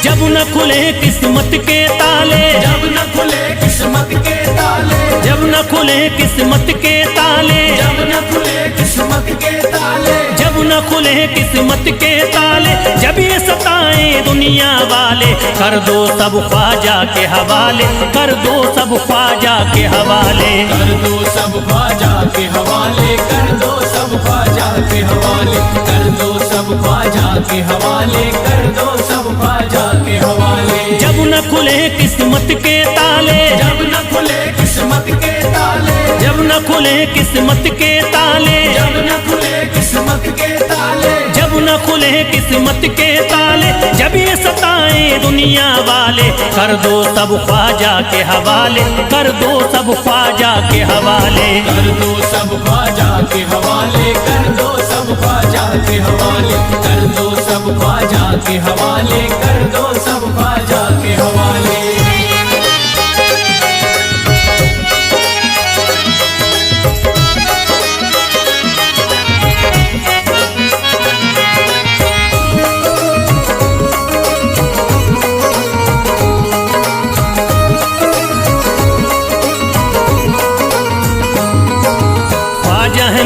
जब न खुले किस्मत के ताले, जब न खुले किस्मत के ताले, जब न खुले किस्मत के ताले, जब न खुले किस्मत के ताले, जब न खुले किस्मत के ताले, जब ये सताएं दुनिया वाले, कर दो सब ख्वाजा के हवाले, कर दो सब ख्वाजा के हवाले, कर दो सब ख्वाजा के हवाले, कर दो सब ख्वाजा के हवाले, कर दो सब ख्वाजा के हवाले, कर दो सब ख्वाजा के हवाले। जब न खुले किस्मत के ताले, जब न खुले किस्मत के ताले, जब न खुले किस्मत के ताले, जब न खुले किस्मत के ताले, जब न खुले किस्मत के ताले, जब ये सताएं दुनिया वाले, कर दो सब ख्वाजा के हवाले, कर दो सब ख्वाजा के हवाले, कर दो सब ख्वाजा के हवाले, कर दो सब ख्वाजा के हवाले, कर दो सब ख्वाजा के हवाले, कर दो सब ख्वाजा के हवाले।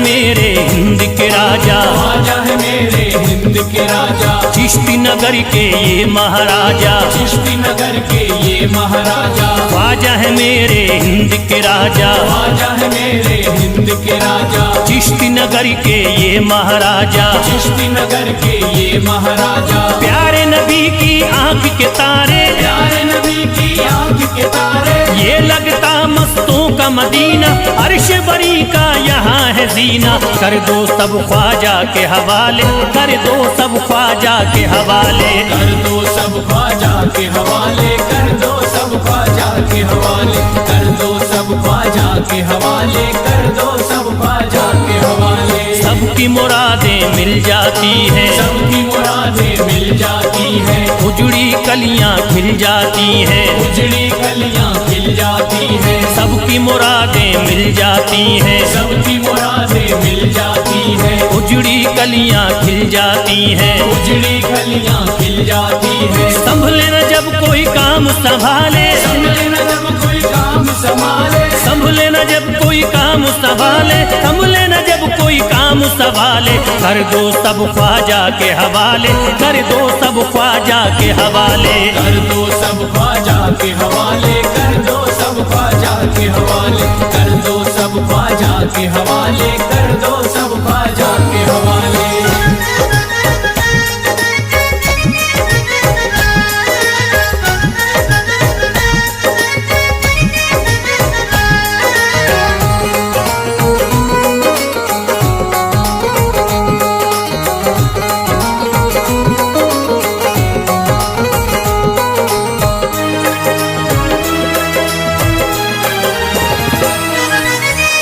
मेरे हिंद के राजा, ख्वाजा है मेरे हिंद के राजा, चिश्ती नगर के ये महाराजा, चिश्ती नगर के ये महाराजा, ख्वाजा है मेरे हिंद के राजा, ख्वाजा है मेरे हिंद के राजा, चिश्ती नगर के ये महाराजा, चिश्ती नगर के ये महाराजा, प्यारे नबी की आंख के तारे, प्यारे नबी की आंख के तारे, ये लगता मस्तों का मदीना, अर्श बरी का यहाँ है जीना, कर दो सब ख्वाजा के हवाले, कर दो सब ख्वाजा के हवाले, कर दो सब ख्वाजा के हवाले, कर दो सब ख्वाजा के हवाले, कर दो सब ख्वाजा के हवाले, कर दो सब ख्वाजा के हवाले। सबकी मुरादें मिल जाती हैं, सबकी मुरादें मिल जाती हैं, उजड़ी कलियां खिल जाती हैं, उजड़ी कलियां खिल जाती हैं, सबकी मुरादें मिल जाती हैं, सबकी मुरादें मिल जाती हैं, उजड़ी कलियां खिल जाती हैं, उजड़ी कलियां खिल जाती हैं। संभले न जब कोई काम संभाले, संभले न जब कोई काम संभाले, संभले न जब कोई काम संभाले, संभले न जब कोई काम संभाले, कर दो सब ख्वाजा के हवाले, कर दो सब ख्वाजा के हवाले, कर दो सब ख्वाजा के हवाले, कर दो सब ख्वाजा के हवाले, कर दो सब ख्वाजा के हवाले, कर दो सब ख्वाजा के हवाले।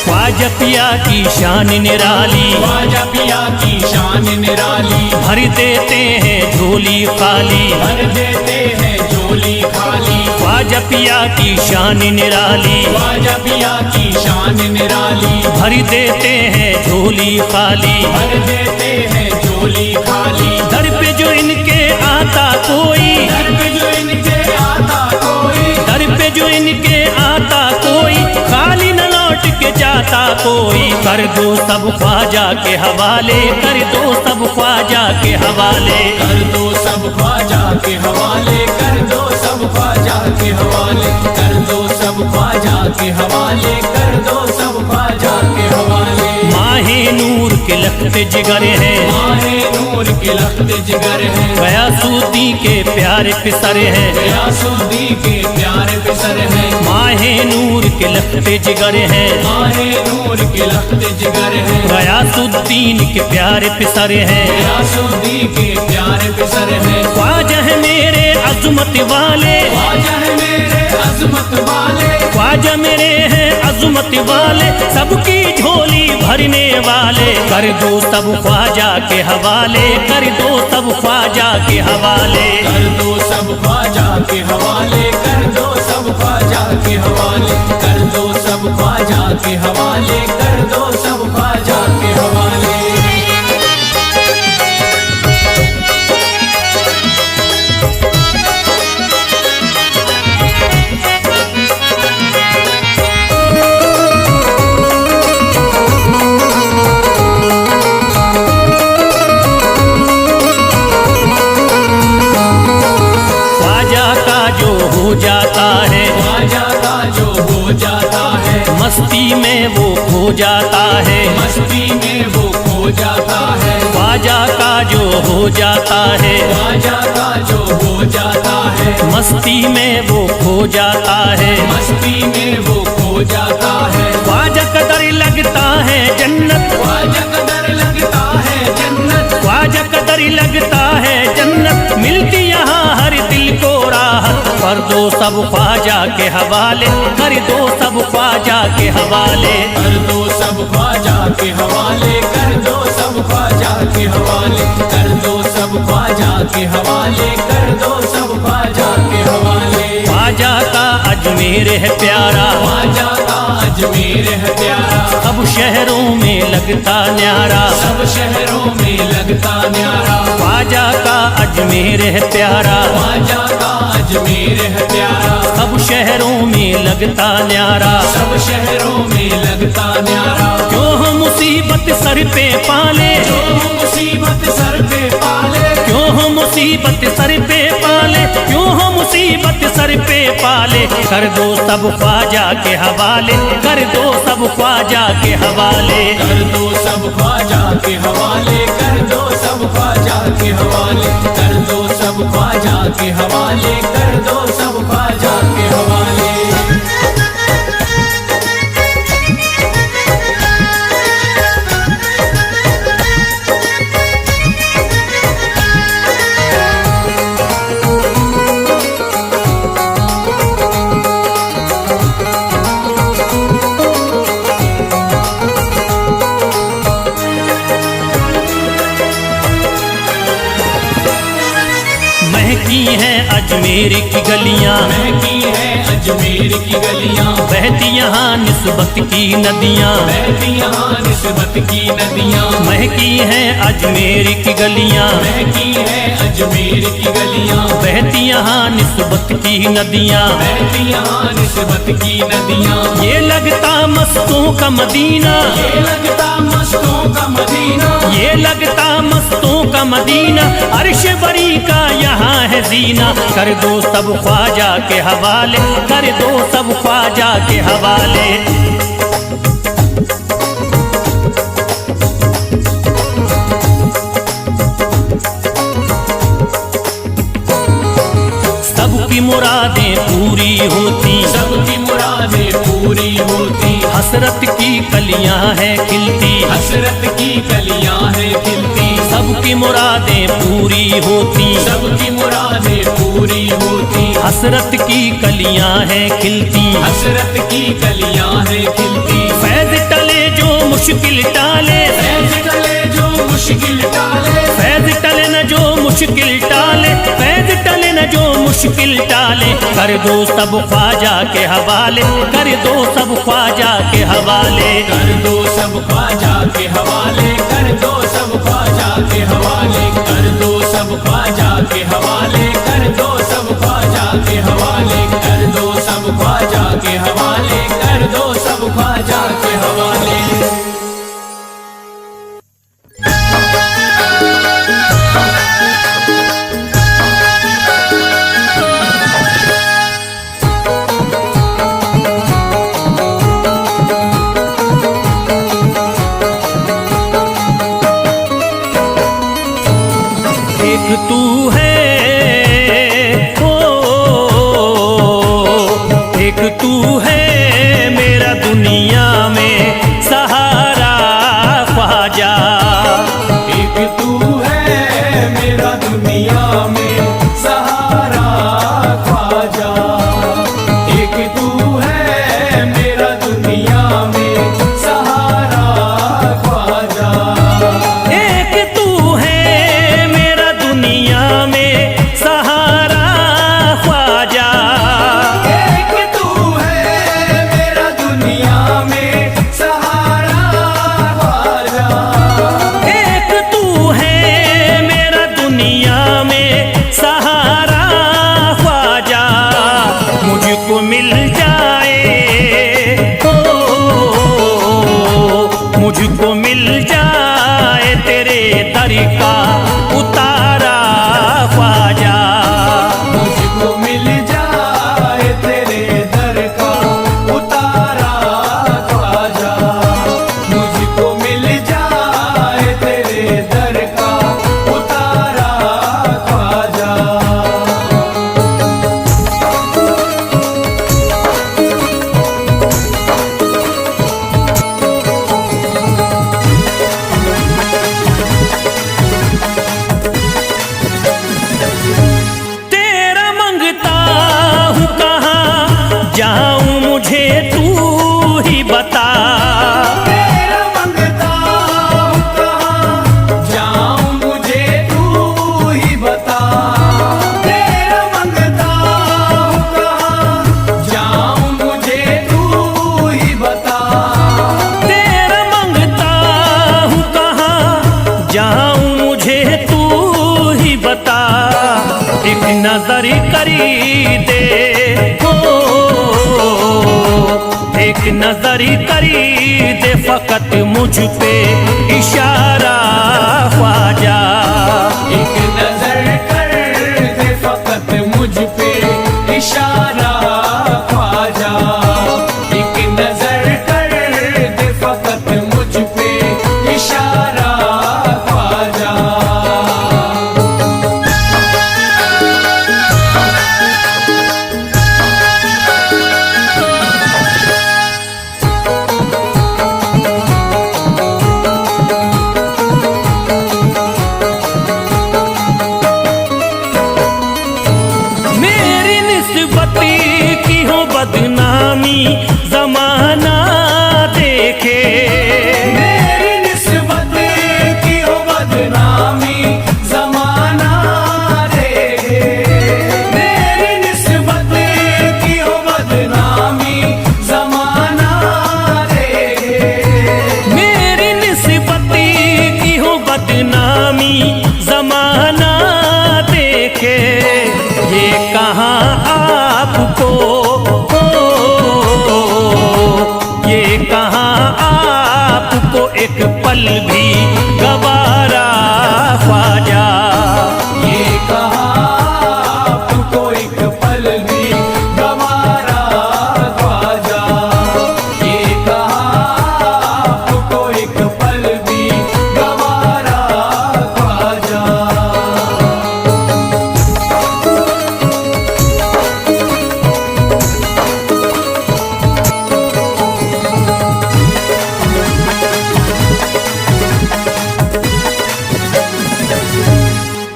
ख्वाजा पिया की शान निराली, ख्वाजा पिया की शान निराली, भर देते हैं झोली खाली, भर देते हैं झोली खाली, ख्वाजा पिया की शान निराली, ख्वाजा पिया की शान निराली, भर देते हैं झोली खाली, भर देते हैं झोली खाली, दर पे जो इनके आता कोई, दर पे जो इनके आता कोई, दर पे जो इनके आता कोई, खाली न लौट के जाता कोई, कर दो सब ख्वाजा के हवाले, कर दो सब ख्वाजा के हवाले, कर दो सब ख्वाजा के हवाले, कर दो सब ख्वाजा के हवाले, कर दो सब ख्वाजा के हवाले, कर दो सब ख्वाजा के हवाले। माहे नूर के लखते जिगर है, माहे नूर के लखते जिगर है, गयासुद्दीन के प्यारे पिसर है, गयासुद्दीन के प्यारे पिसर है, माहे नूर के लखते जिगर है, माहे नूर के लखते जिगर है, गयासुद्दीन के प्यारे पिसर है, गयासुद्दीन के प्यारे पिसर है। ख्वाजा है मेरे अज़मत वाले, ख्वाजा है मेरे अज़मत वाले, ख्वाजा मेरे हैं अज़मत वाले, सबकी झोली भरने वाले, कर दो सब ख्वाजा के हवाले, कर दो सब ख्वाजा के हवाले, कर दो सब ख्वाजा के हवाले, कर दो सब ख्वाजा के हवाले, कर दो सब ख्वाजा के हवाले, कर दो सब ख्वाजा के हवाले। मस्ती में वो खो जाता है, मस्ती में वो खो जाता है, ख्वाजा का जो हो जाता है, ख्वाजा का जो हो जाता है, मस्ती में वो खो जाता है, मस्ती में वो खो जाता है, ख्वाजा कदर लगता है जन्नत, ख्वाजा कदर लगता है जन्नत, ख्वाजा कदर लगता है जन्नत, मिलती यहाँ हर दिल को राहत, कर दो सब ख्वाजा के हवाले, कर दो सब ख्वाजा के हवाले, कर दो सब ख्वाजा के हवाले, कर दो सब ख्वाजा के हवाले, कर दो सब ख्वाजा के हवाले, कर दो सब ख्वाजा के हवाले। ख्वाजा का अजमेर है प्यारा, ख्वाजा का अजमेर है प्यारा, सब शहरों में लगता न्यारा, सब शहरों में लगता न्यारा, ख्वाजा का अजमेर है प्यारा, ख्वाजा का अजमेर है प्यारा, सब शहरों में लगता न्यारा, सब शहरों में लगता न्यारा, क्यों हम मुसीबत सर पे पाले, जो मुसीबत सर पे पाले, क्यों हम मुसीबत सर पे पाले, क्यों हम मुसीबत सर पे पाले, कर दो सब ख्वाजा के हवाले, कर दो सब ख्वाजा के हवाले, कर दो सब ख्वाजा के हवाले, कर दो सब ख्वाजा के हवाले, कर दो सब ख्वाजा के हवाले, कर दो सब ख्वाजा के हवाले। महकी हैं अजमेर की गलियां, महकी है अजमेर की गलियां, बहती यहाँ निस्बत की नदियां, बहती यहाँ निस्बत की नदियां, महकी हैं अजमेर की गलियां, महकी है अजमेर की गलियां, बहती यहाँ निस्बत की नदियां, बहती यहाँ निस्बत की नदियां, ये लगता मस्तों का मदीना, ये लगता मस्तों का मदीना, ये लगता मस्तों का मदीना, अर्श बरी का यहाँ है जीना, कर दो सब ख्वाजा के हवाले, कर दो सब ख्वाजा के हवाले। सबकी मुरादें पूरी होती, सबकी मुरादें पूरी होती, हसरत की कलियां हैं खिलती, हसरत की कलियां हैं खिलती, सबकी मुरादें पूरी होती, सबकी मुरादें पूरी होती, हसरत की कलियां हैं खिलती, हसरत की कलियां हैं खिलती, फैज टले जो मुश्किल टाले, फैज टले जो मुश्किल टाले, फैज टले न जो मुश्किल टाले, फैज टले न जो मुश्किल टाले, कर दो सब ख्वाजा के हवाले, कर दो सब ख्वाजा के हवाले, कर दो सब ख्वाजा के हवाले, कर दो सब ख्वाजा के हवाले, कर दो सब ख्वाजा के हवाले, कर दो सब ख्वाजा के हवाले, कर दो सब ख्वाजा के हवाले, कर दो सब ख्वाजा के हवाले। एक तू है ओ, एक तू है मेरा दुनिया में सहारा ख्वाजा, एक तू है मेरा दुनिया में सहारा ख्वाजा, एक तू है मेरा दुनिया में सहारा ख्वाजा, एक तू है मेरा दुनिया में सहारा ख्वाजा, एक तू है नजर करी दे हो, एक नजर करी दे फकत मुझ पे इशारा ख्वाजा। एक नजर कर दे फकत मुझ पे इशारा ख्वाजा। एक नजर कर दे फकत मुझ पे इशारा ख्वाजा। की हो बदनामी जमाना देखे, मेरी निस्बत की हो बदनामी जमाना देखे। मेरी निस्बत की हो बदनामी जमाना देखे। मेरी निस्बत की हो बदनामी जमाना देखे। ये कहाँ आपको हो, ये कहाँ आपको एक पल भी गवारा ख्वाजा। ये कहाँ आपको एक पल भी गवारा ख्वाजा। ये कहाँ आपको एक पल भी गवारा ख्वाजा।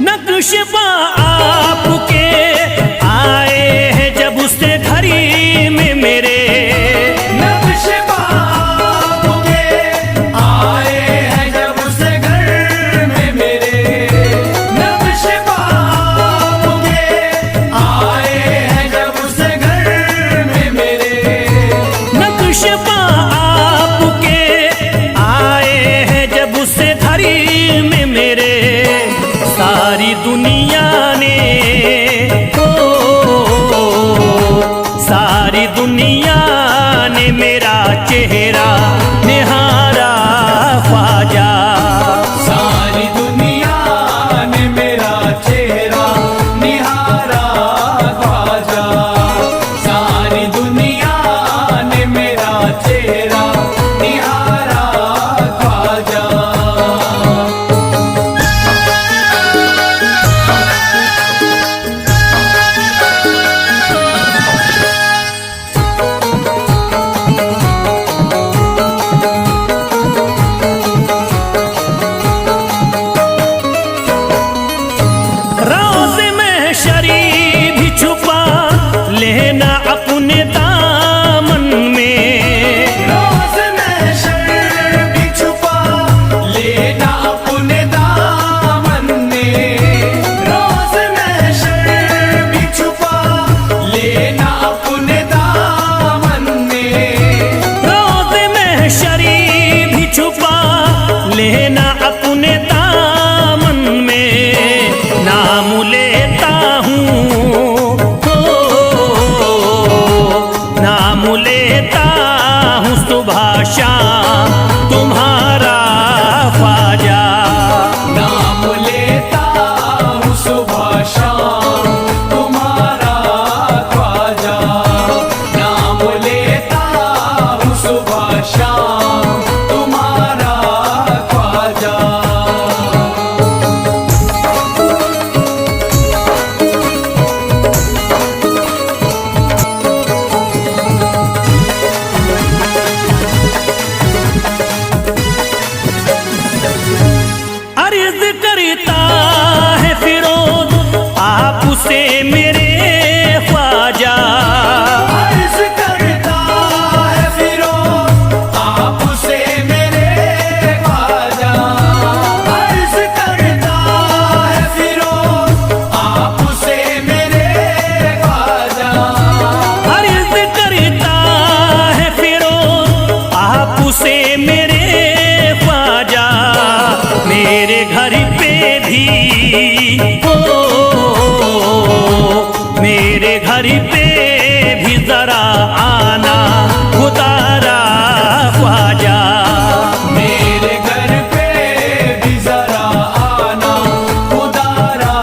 नक्शबा आपके आए हैं जब उससे घड़ी में मेरे, नक्शबा आपके आए हैं जब उसे घर में मेरे। नक्शबा आपके आए हैं जब उसे घर में मेरे। नक्शबा आपके आए हैं जब उससे घड़ी में मेरे। सारी दुनिया ने हो, सारी दुनिया ने मेरा चेहरा निहारा ख्वाजा। सारी दुनिया ने मेरा चेहरा निहारा ख्वाजा। सारी दुनिया ने मेरा चेहरा निहारा ख्वाजा। रोज़ महशरी घर पे भी जरा आना खुदारा ख्वाजा। मेरे घर पे भी जरा आना खुदारा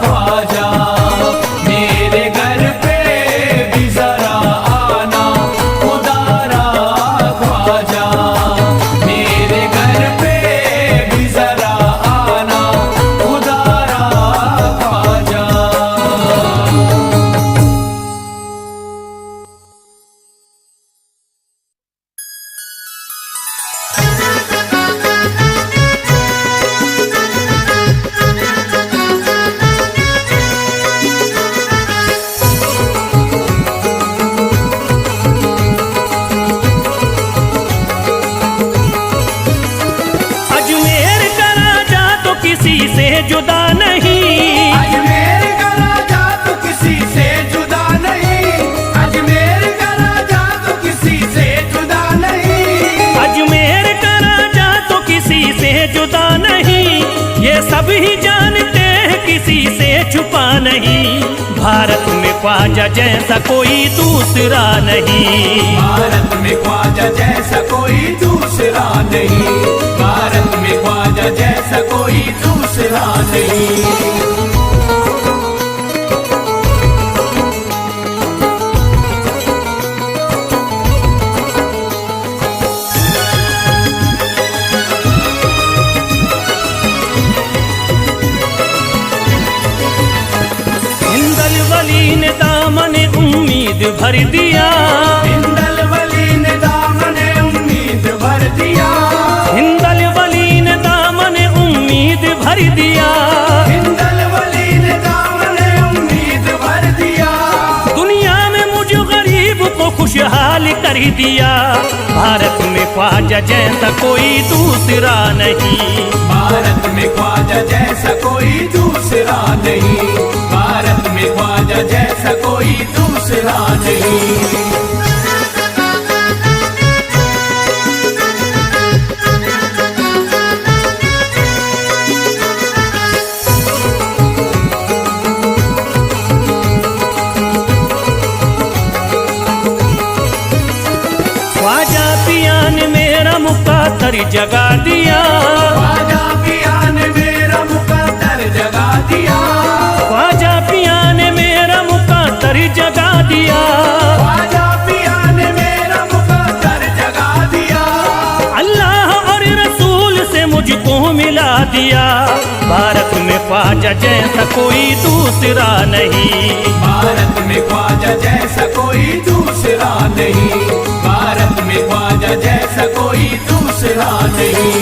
ख्वाजा। मेरे घर पे भी जरा आना खुदारा ख्वाजा। मेरे घर पे भी जरा आना खुदारा ख्वाजा। अजमेर का राजा तो किसी से जुदा नहीं। अजमेर का राजा तो किसी से जुदा नहीं। अजमेर का राजा तो किसी से जुदा नहीं। अजमेर का राजा तो किसी से जुदा नहीं, ये सब ही जानते हैं किसी से छुपा नहीं। भारत में ख्वाजा जैसा कोई दूसरा नहीं। भारत में ख्वाजा जैसा कोई दूसरा नहीं। भारत में ख्वाजा जैसा कोई दूसरा नहीं। हिंदल वली ने दामन उम्मीद भर दिया। हिंदल वली ने दामन उम्मीद भर दिया। हिंदल वली ने दामन उम्मीद भर दिया। हिंदल वली ने दामन उम्मीद भर दिया। दुनिया में मुझ गरीब को खुशहाल कर दिया। भारत में ख्वाजा जैसा कोई दूसरा नहीं। भारत में ख्वाजा जैसा कोई दूसरा नहीं। भारत में ख्वाजा जैसा कोई दूसरा नहीं। ख्वाजा पिया ने मेरा मुक़द्दर जगा दिया। ख्वाजा पिया ने मेरा मुक़द्दर जगा दिया। ख्वाजा पिया ने मेरा मुक़द्दर जगा दिया। ख्वाजा पिया ने मेरा मुक़द्दर जगा दिया। अल्लाह और रसूल से मुझको मिला दिया। भारत में ख्वाजा जैसा कोई दूसरा नहीं। भारत में ख्वाजा जैसा कोई दूसरा नहीं। भारत में ख्वाजा जैसा कोई दूसरा नहीं।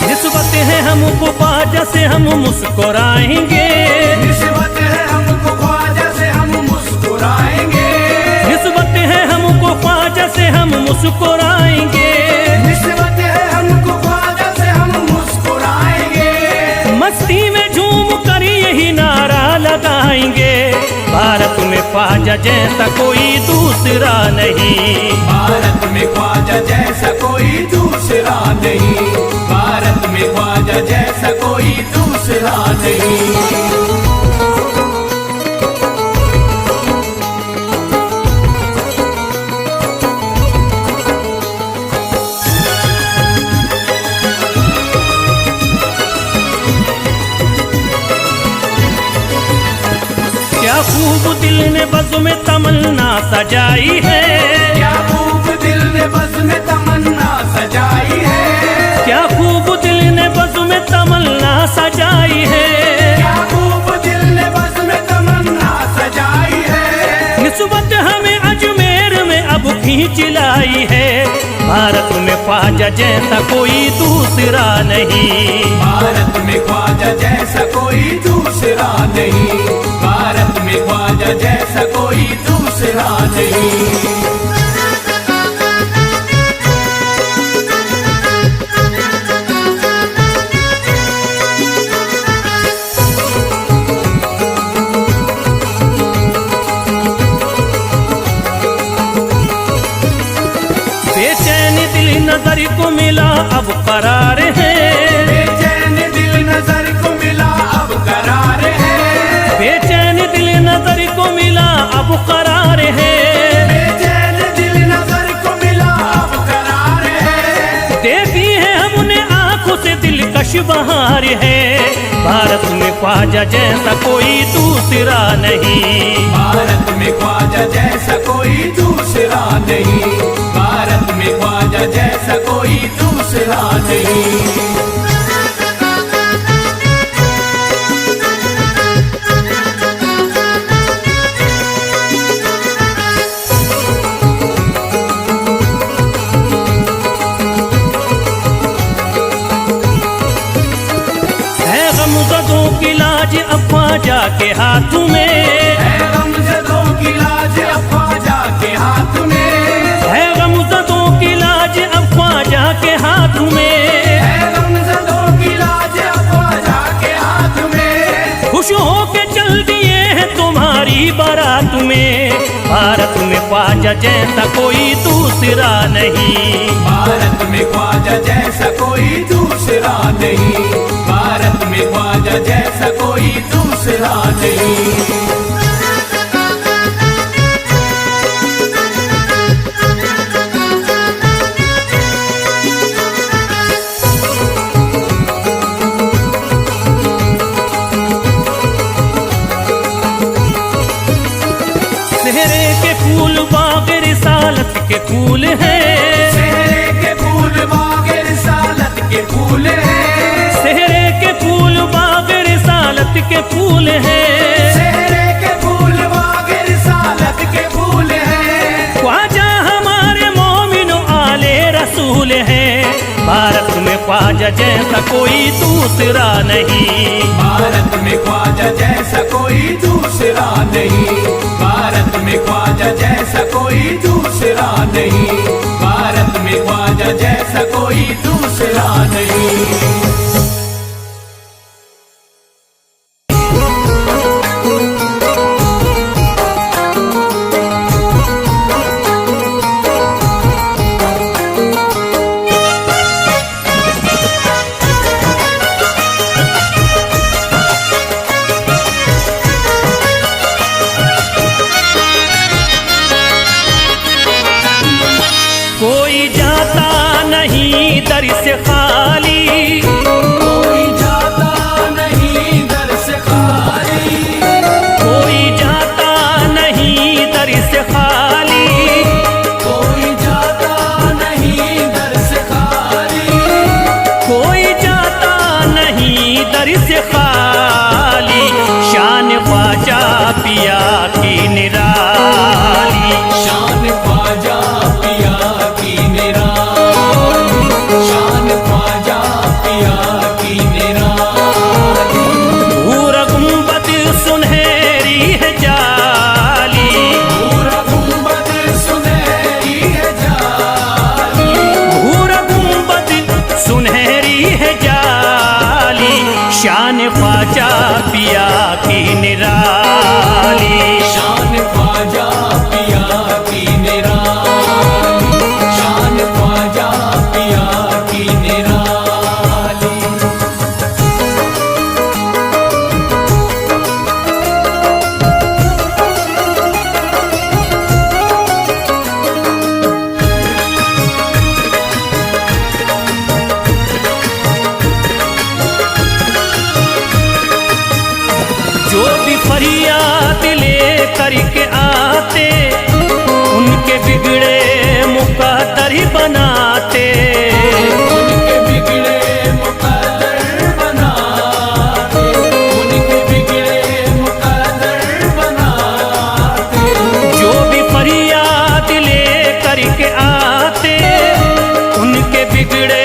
निस्बत है हमको ख्वाजा से हम मुस्कुराएंगे। निस्बत है हमको ख्वाजा से हम मुस्कुराएंगे। निस्बत है हमको ख्वाजा से हम मुस्कुराएंगे। निस्बत है हमको ख्वाजा से हम मुस्कुराएंगे। मस्ती में झूम कर यही नारा लगाएंगे। भारत में ख्वाजा जैसा कोई दूसरा नहीं। भारत में ख्वाजा जैसा कोई दूसरा नहीं। भारत में ख्वाजा जैसा कोई दूसरा नहीं। क्या खूब दिल ने बज़्म में तमन्ना सजाई है। क्या खूब दिल ने बज़्म में तमन्ना सजाई है। क्या खूब दिल ने बज़्म में तमन्ना सजाई है। क्या खूब दिल ने बज़्म में तमन्ना सजाई है। निस्बत हमें अजमेर में अब खींच लाई है। भारत में ख्वाजा जैसा कोई दूसरा नहीं। भारत में ख्वाजा जैसा कोई दूसरा नहीं। भारत में ख्वाजा जैसा कोई दूसरा नहीं। नजर को मिला अब करार है, बेचैन दिल नजर को मिला अब करार है, बेचैन दिल नजर को मिला अब करार है, बेचैन दिल नजर को मिला अब करार है। देखी है हमने आंखों से दिलकश बहार है, भारत में ख्वाजा जैसा कोई दूसरा नहीं, भारत में ख्वाजा जैसा कोई दूसरा नहीं, भारत में ख्वाजा जैसा कोई दूसरा नहीं। की लाज अब ख्वाजा के हाथ में है, गमज़दों की लाज अब ख्वाजा के हाथ में है, गमज़दों की लाज अब ख्वाजा के हाथ में है, गमज़दों की लाज अब ख्वाजा के हाथ में। खुश होके चल दिए हैं तुम्हारी बारात में, भारत में ख्वाजा जैसा कोई दूसरा नहीं, भारत में ख्वाजा जैसा कोई दूसरा नहीं, भारत में ख्वाजा जैसा कोई दूसरा नहीं। सेहरे के फूल बाग रिसालत के फूल हैं, सेहरे के फूल बाग रिसालत के फूल हैं, सेहरे के फूल बाग रिसालत के फूल हैं, सेहरे के फूल बाग रिसालत के फूल हैं। ख्वाजा हमारे मोमिन आले रसूल हैं, भारत में ख्वाजा जैसा कोई दूसरा नहीं, भारत में ख्वाजा जैसा कोई दूसरा नहीं, भारत में ख्वाजा जैसा कोई दूसरा नहीं, भारत में ख्वाजा जैसा कोई दूसरा नहीं। कोई जाता नहीं दर से खाली, कोई जाता नहीं दर से खाली, कोई जाता नहीं दर से खाली, कोई जाता नहीं दर से खाली, कोई जाता नहीं दर से खाली, शान ख्वाजा पिया की निराली, शान ख्वाजा पिया की निराली, शान ख्वाजा पिया की निराली। भूरा गुंबद सुनहरी है जाली, पूरा गुंबद सुनहरी है जाली, भूरा गुंबद सुनहरी है जाली, शान ख्वाजा पिया की निराली, शान ख्वाजा पिया की निराली, शान ख्वाजा पिया की निराली। जो भी फरियाद ले करके आते, उनके बिगड़े मुकद्दर बनाते, उनके बिगड़े मुकद्दर बनाते, उनके बिगड़े मुकद्दर बनाते। जो भी फरियाद ले करके आते, उनके बिगड़े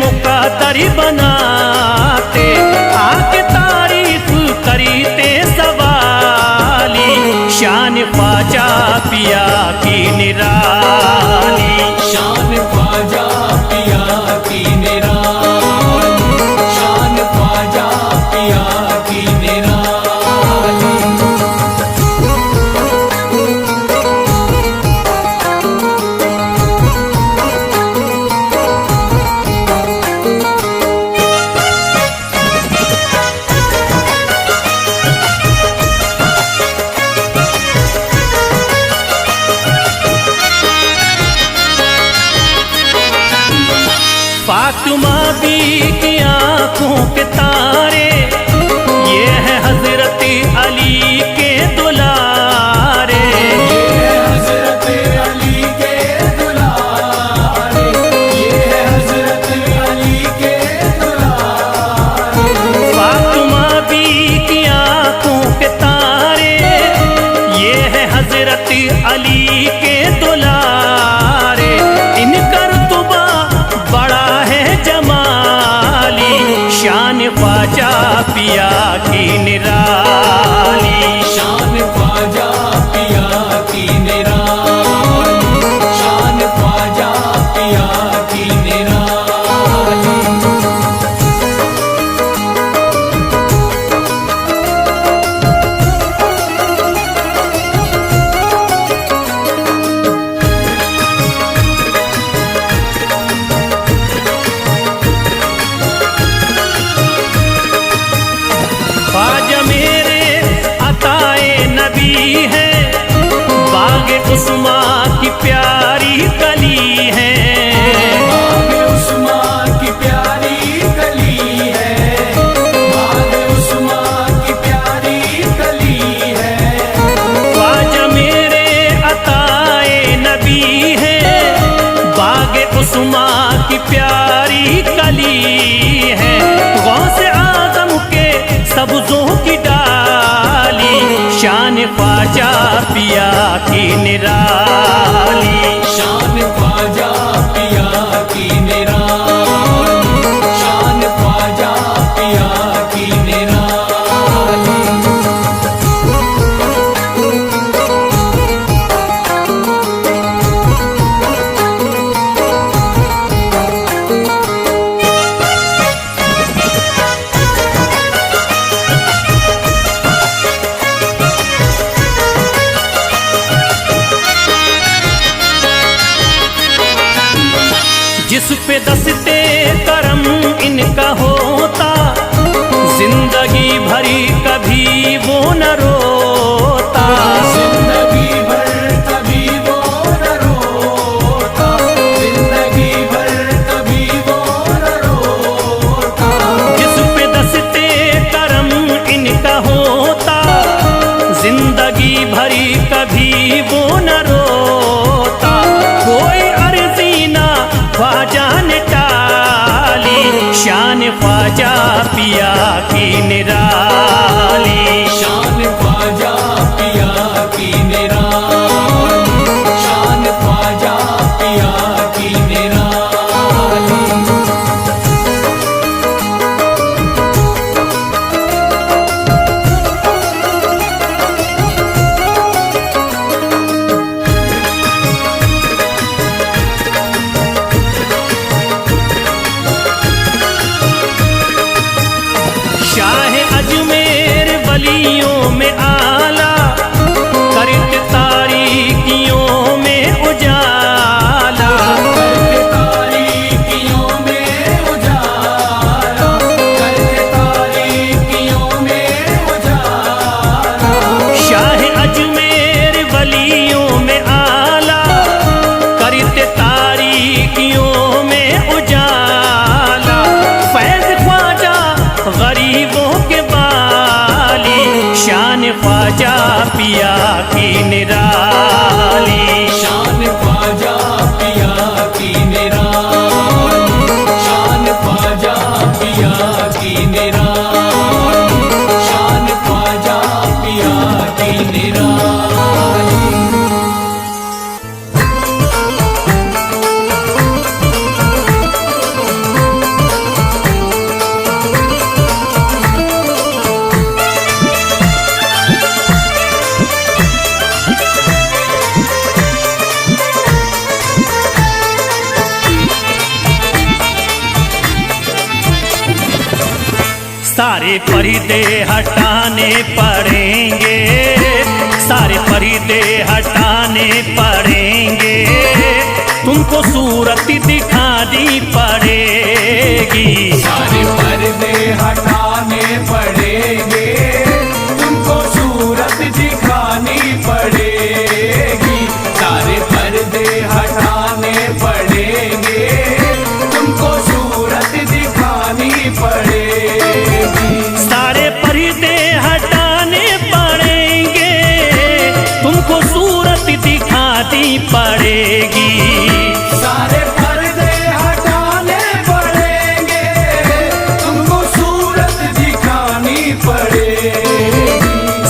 मुकद्दर बनाते, आके तारीफ करते सवाली, शान ख्वाजा पिया की निराली, शान ख्वाजा पिया की निराली, शान ख्वाजा पिया की निराली। नबी है, बागे उस्मा की प्यारी कली है। बागे उस्मा की प्यारी कली है, बागे उस्मा की प्यारी कली है। ख्वाजा मेरे अताए नबी है, बागे उस्मा की प्यारी कली है। गौसे आजम के सब्जों की डाली, शान ख्वाजा पिया की निराली। शान ख्वाजा पिया की निराली, शान ख्वाजा पिया की निराली। जिस पे दस्ते करम इनका होता, जिंदगी भरी कभी वो न रोता। जिंदगी भर कभी वो न रोता, जिंदगी भर कभी वो न रोता। जिस पे दस्ते करम इनका होता, जिंदगी भरी कभी वो न रोता। कोई अर्जी ना ख्वाजा ने टाली, शान ख्वाजा पिया की निराली। शान ख्वाजा पिया की निराली, शान ख्वाजा पिया की निराली। शाह अजमेर वलियों में आला, करत तारीकियों में उजाला। करके तारीकियों में उजाला, करके तारीकियों में उजाला। शाह अजमेर वलियों में आला, करत तारीकियों में उजाला। फैज़ ख्वाजा गरीबों के बाली, शान ख्वाजा पिया की निराली। शान ख्वाजा पिया की निराली, शान ख्वाजा पिया की निराली, शान ख्वाजा पिया की निराली। सारे पर्दे हटाने पड़ेंगे, सारे पर्दे हटाने पड़ेंगे। तुमको सूरत दिखानी पड़ेगी। सारे पर्दे हटाने पड़ेंगे, तुमको सूरत दिखानी पड़ेगी। सारे पर्दे हटाने पड़ेंगे, तुमको सूरत दिखानी पड़ेगी। सारे पर्दे हटाने पड़ेंगे, तुमको सूरत दिखानी पड़ेगी। सारे पर्दे हटाने पड़ेंगे, तुमको सूरत दिखानी पड़ेगी।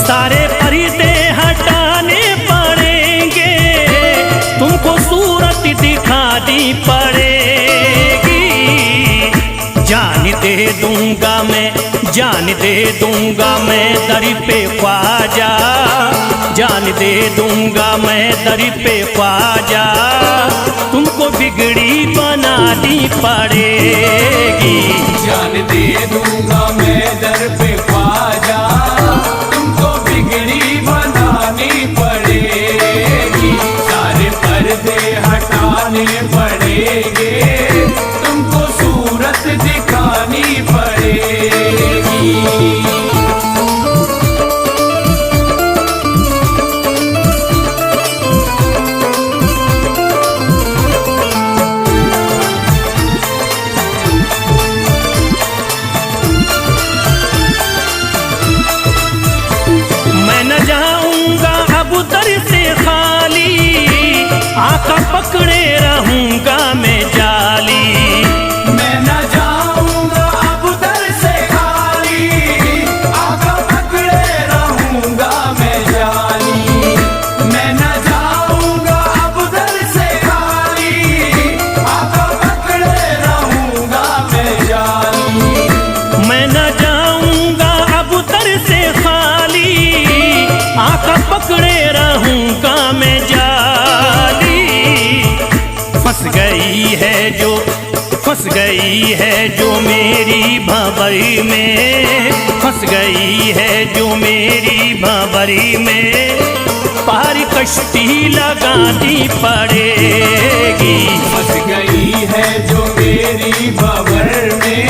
सारे पर्दे हटाने पड़ेंगे, तुमको सूरत दिखानी पड़ेगी। जान दे दूंगा मैं, जान दे दूंगा मैं दर पे ख्वाजा, जान दे दूंगा मैं दर पे ख्वाजा। तुमको बिगड़ी बनानी पड़ेगी। जान दे दूंगा मैं दर पे ख्वाजा, तुमको बिगड़ी बनानी पड़ेगी। सारे पर्दे हटाने पड़ेंगे, तुमको सूरत दिखानी पड़ेगी। रहूंगा मैं जाली। मैं न जाऊंगा अब दर से खाली, आका पकड़े रहूंगा मैं जाली। मैं न जाऊंगा अब दर से खाली, आका पकड़े रहूंगा मैं जाली। मैं न जाऊंगा अब दर से खाली, आका पकड़े रहूंगा मैं जाली। फंस गई है जो मेरी भंवरी में, फंस गई है जो मेरी भंवरी में, पार कश्ती लगानी पड़ेगी। फंस गई है जो मेरी भंवर में,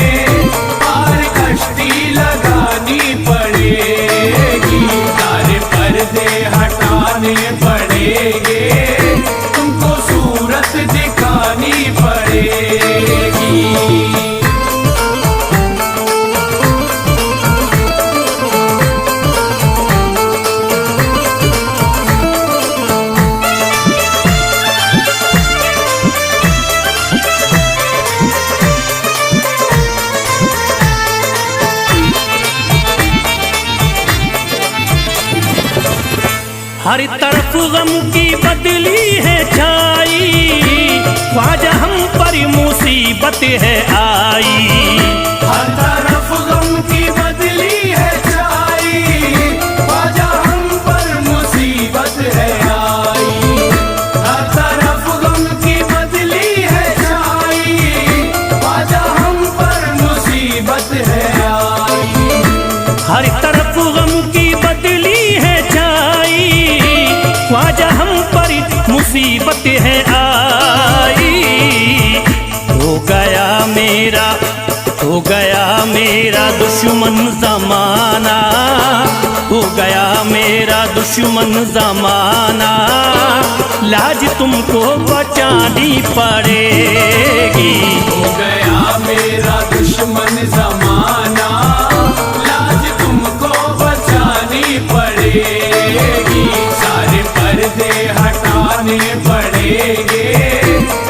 पार कश्ती लगानी पड़ेगी। सारे पर्दे हटाने पड़ेंगे, तुमको सूरत दिखानी पड़ेगी। हर तरफ गम की बदली है छाई, ख्वाजा हम पर मुसीबत है आई। हर तरफ गम की बदली है छाई, ख्वाजा हम पर मुसीबत है आई। हर तरफ गम की बदली है छाई, ख्वाजा हम पर मुसीबत है आई। हर तरफ गम की बदली है छाई, ख्वाजा हम पर मुसीबत है आई। हो गया मेरा दुश्मन जमाना, हो गया मेरा दुश्मन जमाना, लाज तुमको बचानी पड़ेगी। हो गया मेरा दुश्मन जमाना, लाज तुमको बचानी पड़ेगी। सारे पर्दे हटाने पड़ेंगे,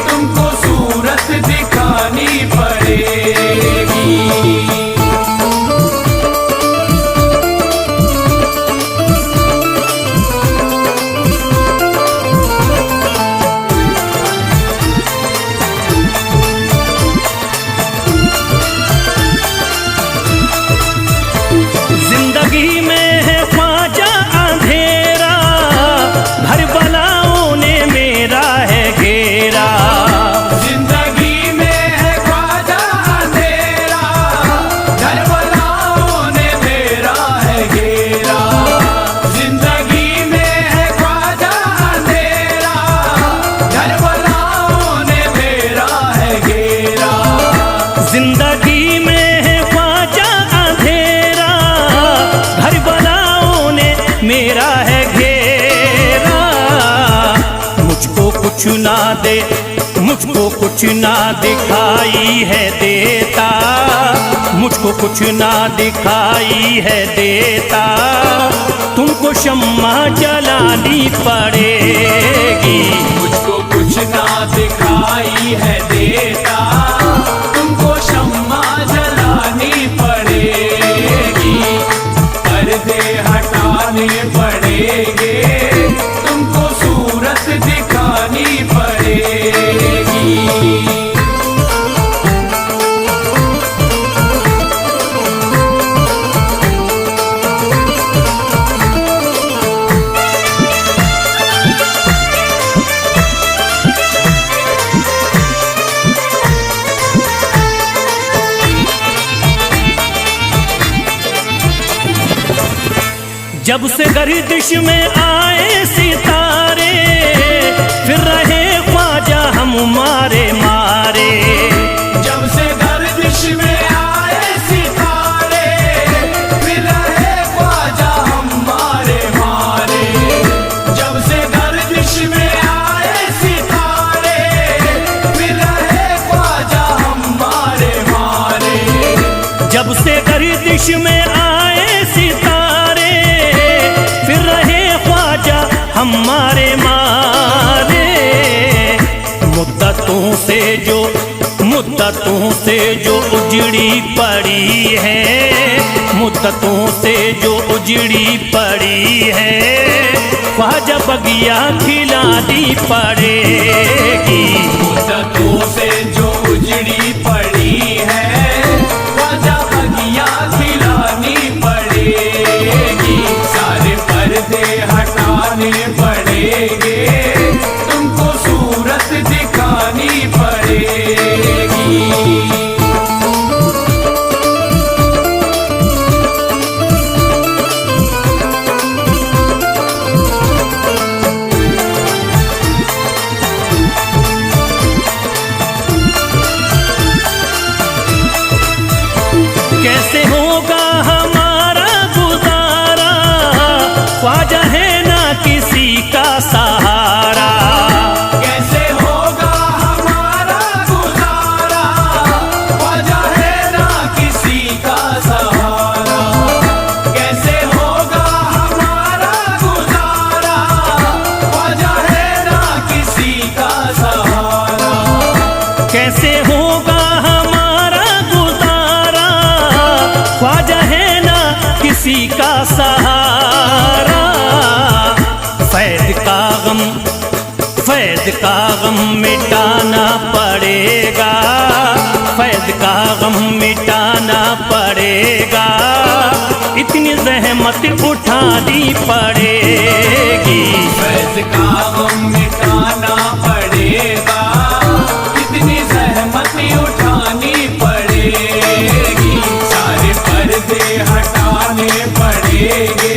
तुमको सूरत दिखानी पड़ेगी। जिंदगी में है ख्वाजा अंधेरा, घर बलाओं ने मेरा है घेरा। जिंदगी में है ख्वाजा अंधेरा, घर बलाओं ने मेरा है घेरा। जिंदगी में है ख्वाजा अंधेरा, घर बलाओं ने मेरा है घेरा। जिंदगी में है ख्वाजा अंधेरा, घर बलाओं ने मेरा है घेरा। मुझको कुछ ना दिखाई है देता, मुझको कुछ ना दिखाई है देता, तुमको शम्मा जलानी पड़ेगी। मुझको कुछ ना दिखाई है देता, तुमको शम्मा जलानी पड़ेगी। पर्दे हटाने पड़ेंगे, तुमको सूरत दिखानी पड़ेगी। जब से गर्दिश में आए सितारे, फिर रहे ख्वाजा हम मारे मारे। जब से गर्दिश में आए सितारे, फिर रहे ख्वाजा हम मारे मारे। जब से गर्दिश में आए सितारे, फिर रहे ख्वाजा हम मारे मारे। जब से गर्दिश में आए सितारे, फिर रहे ख्वाजा हमारे मारे। से जो उजड़ी पड़ी है, मुद्दतों से जो उजड़ी पड़ी है, ख्वाजा बगिया खिलानी पड़ेगी। मुद्दतों से जो उजड़ी पड़ी है, ख्वाजा बगिया खिलानी पड़ेगी। सारे पर्दे हटाने पड़ेंगे, तुमको सूरत दिखानी पड़ेगी। कैसे होगा हमारा गुजारा, ख्वाजा है ना किसी का सहारा। कैसे होगा हमारा गुजारा, ख्वाजा है ना किसी का सहारा। कैसे होगा हमारा गुजारा, ख्वाजा है ना किसी का सहारा। कैसे होगा हमारा गुजारा, ख्वाजा है ना किसी का सहारा। फैज़ का गम मिटाना पड़ेगा, फैज़ का गम मिटाना पड़ेगा। इतनी ज़हमत उठानी पड़ेगी। फैज़ का गम मिटाना पड़ेगा, इतनी ज़हमत उठानी पड़ेगी। सारे पर्दे हटाने पड़ेंगे,